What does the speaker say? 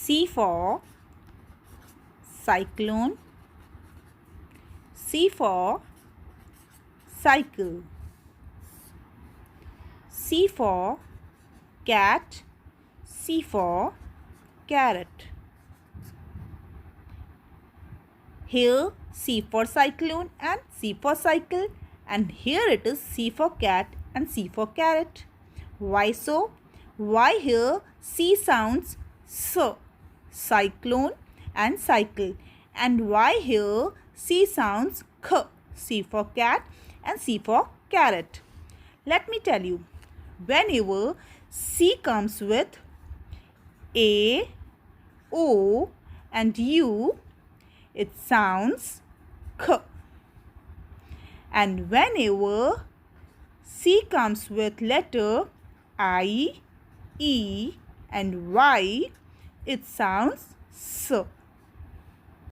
C for cyclone. C for cycle. C for cat. C for carrot. Here C for cyclone and C for cycle, and here it is C for cat and C for carrot. Why so? Why here C sounds S, cyclone and cycle, and why here C sounds K, C for cat and C for carrot? Let me tell you, whenever C comes with A, O and U, it sounds K. And whenever C comes with letter I, E and Y, it sounds S.